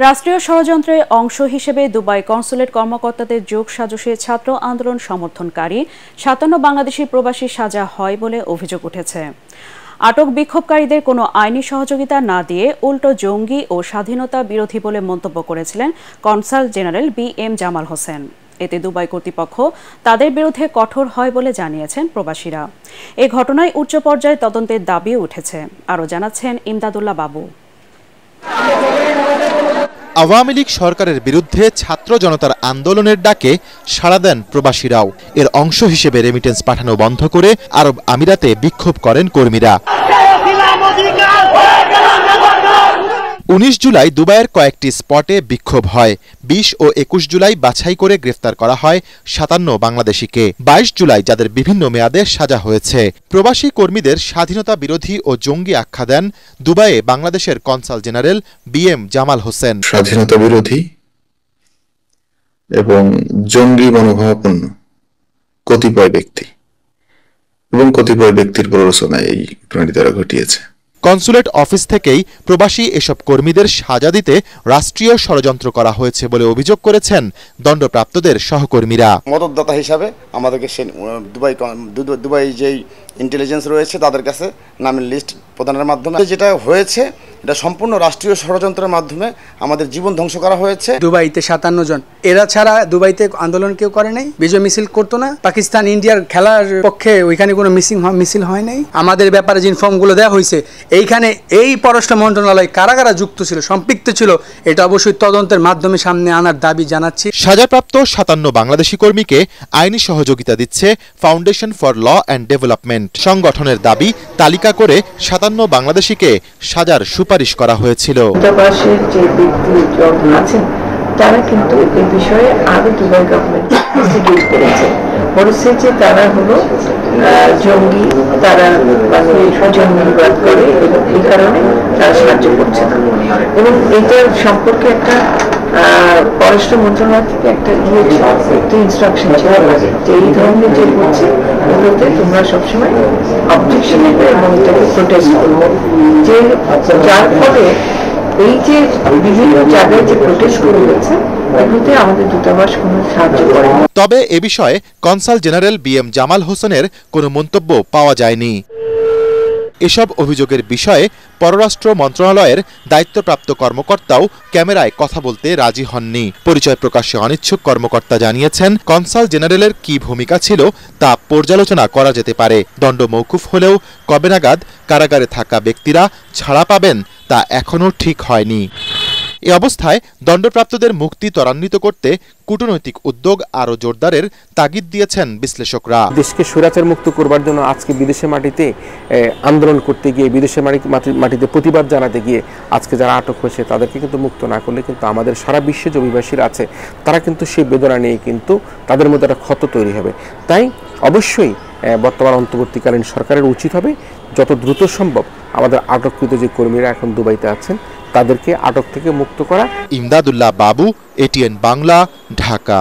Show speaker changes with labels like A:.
A: রাষ্ট্রীয় ষড়যন্ত্রের অংশ হিসেবে দুবাই কনসুলেট কর্মকর্তাদের যোগসাজশে ছাত্র আন্দোলন সমর্থনকারী ৫৭ বাংলাদেশি প্রবাসী সাজা হয় বলে অভিযোগ উঠেছে। আটক বিক্ষোভকারীদের কোনো আইনি সহযোগিতা না দিয়ে উল্টো জঙ্গি ও স্বাধীনতা বিরোধী বলে মন্তব্য করেছিলেন consul general BM Jamal Hossain. এতে দুবাই কর্তৃপক্ষ তাদের বিরুদ্ধে কঠোর হয় বলে জানিয়েছেন প্রবাসীরা। এ ঘটনায় উচ্চ পর্যায়ে তদন্তের দাবিও উঠেছে। আরও জানাচ্ছেন ইমদাদুল্লাহ বাবু।
B: আওয়ামী লীগ সরকারের বিরুদ্ধে ছাত্র জনতার আন্দোলনের ডাকে সাড়া দেন প্রবাসীরাও। এর অংশ হিসেবে রেমিটেন্স পাঠানো বন্ধ করে আরব আমিরাতে বিক্ষোভ করেন কর্মীরা। ১৯ জুলাই দুবাইয়ের কয়েকটি স্পটে বিক্ষোভ হয়। ২০ ও ২১ জুলাই বাছাই করে গ্রেফতার করা হয় ৫৭ বাংলাদেশিকে। ২২ জুলাই যাদের বিভিন্ন মেয়াদে সাজা হয়েছে। প্রবাসী কর্মীদের স্বাধীনতা বিরোধী ও জঙ্গি আখ্যা দেন দুবাইয়ে বাংলাদেশের consul general BM Jamal Hossain.
C: স্বাধীনতা বিরোধী এবং জঙ্গি মনোভাবাপন্ন কতিপয় ব্যক্তি এবং কতিপয় ব্যক্তির প্ররোচনায় এই ঘটনাটি তারা ঘটিয়েছে।
B: কনসুলেট অফিস থেকেই প্রবাসী এসব কর্মীদের সাজা দিতে রাষ্ট্রীয় ষড়যন্ত্র করা হয়েছে বলে অভিযোগ করেছেন দণ্ডপ্রাপ্তদের সহকর্মীরা।
D: মদতদাতা হিসাবে আমাদেরকে দুবাই যেই ইন্টেলিজেন্স রয়েছে তাদের কাছে নামের লিস্ট প্রদানের মাধ্যমে যেটা হয়েছে এটা সম্পূর্ণ রাষ্ট্রীয় ষড়যন্ত্রের মাধ্যমে আমাদের জীবন ধ্বংস করা হয়েছে।
E: দুবাইতে ৫৭ জন, এরা ছাড়া দুবাইতে আন্দোলন কেউ করে নাই, বিজয় মিছিল করতো না। পাকিস্তান ইন্ডিয়ার খেলার পক্ষে ওইখানে কোনো মিছিল হয় নাই। আমাদের ব্যাপারে যে ইনফর্মগুলো দেওয়া হয়েছে এইখানে এই পররাষ্ট্র মন্ত্রণালয় কারা কারা যুক্ত ছিল, সম্পৃক্ত ছিল, এটা অবশ্যই তদন্তের মাধ্যমে সামনে আনার দাবি জানাচ্ছি।
B: সাজাপ্রাপ্ত ৫৭ বাংলাদেশি কর্মীকে আইনি সহযোগিতা দিচ্ছে foundation for law and development. সংগঠনের দাবি তালিকা করে ৫৭ বাংলাদেশিকে সাজার সুপারিশ করা হয়েছিল।
F: দূতাবাসের যে ব্যক্তিজন আছেন তারা কিন্তু এই বিষয়ে আরো দুবাই গভর্নমেন্ট ইনভেস্টিগেট করেছে, বলেছে যে তারা হলো জঙ্গি, তারা জঙ্গিবাদ করে এবং এই কারণে তারা সাহায্য করছে না। এবং এটার সম্পর্কে একটা পররাষ্ট্র মন্ত্রণালয় থেকে একটা ইনস্ট্রাকশন ছিল যে এই ধরনের যে হচ্ছে এগুলোতে তোমরা সবসময় অবজেকশন নেবে এবং এটাকে প্রোটেস্ট করবো, যে যার ফলে এই যে বিভিন্ন জায়গায় যে প্রোটেস্ট করে হয়েছে এগুলোতে আমাদের দূতাবাস কোনো সাহায্য করে।
B: তবে এ বিষয়ে কনসাল জেনারেল BM জামাল হোসেনের কোনো মন্তব্য পাওয়া যায়নি। এসব অভিযোগের বিষয়ে পররাষ্ট্র মন্ত্রণালয়ের দায়িত্বপ্রাপ্ত কর্মকর্তাও ক্যামেরায় কথা বলতে রাজি হননি। পরিচয় প্রকাশে অনিচ্ছুক কর্মকর্তা জানিয়েছেন, কনসাল জেনারেলের কি ভূমিকা ছিল তা পর্যালোচনা করা যেতে পারে। দণ্ড মওকুফ হলেও কবে নাগাদ কারাগারে থাকা ব্যক্তিরা ছাড়া পাবেন তা এখনও ঠিক হয়নি। এ অবস্থায় দণ্ডপ্রাপ্তদের মুক্তি ত্বরান্বিত করতে কূটনৈতিক উদ্যোগ আরও জোরদারের তাগিদ দিয়েছেন বিশ্লেষকরা।
G: দেশকে স্বৈরাচার মুক্ত করবার জন্য আজকে বিদেশের মাটিতে আন্দোলন করতে গিয়ে, বিদেশের মাটিতে প্রতিবাদ জানাতে গিয়ে আজকে যারা আটক হয়েছে তাদেরকে কিন্তু মুক্ত না করলে কিন্তু আমাদের সারা বিশ্বে যে অভিবাসীরা আছে তারা কিন্তু সেই বেদনা নিয়ে কিন্তু তাদের মধ্যে একটা ক্ষত তৈরি হবে। তাই অবশ্যই বর্তমান অন্তর্বর্তীকালীন সরকারের উচিত হবে যত দ্রুত সম্ভব আমাদের আটককৃত যে কর্মীরা এখন দুবাইতে আছেন তাদেরকে আটক থেকে মুক্ত করা।
B: ইমদাদুল্লাহ বাবু, ATN বাংলা, ঢাকা।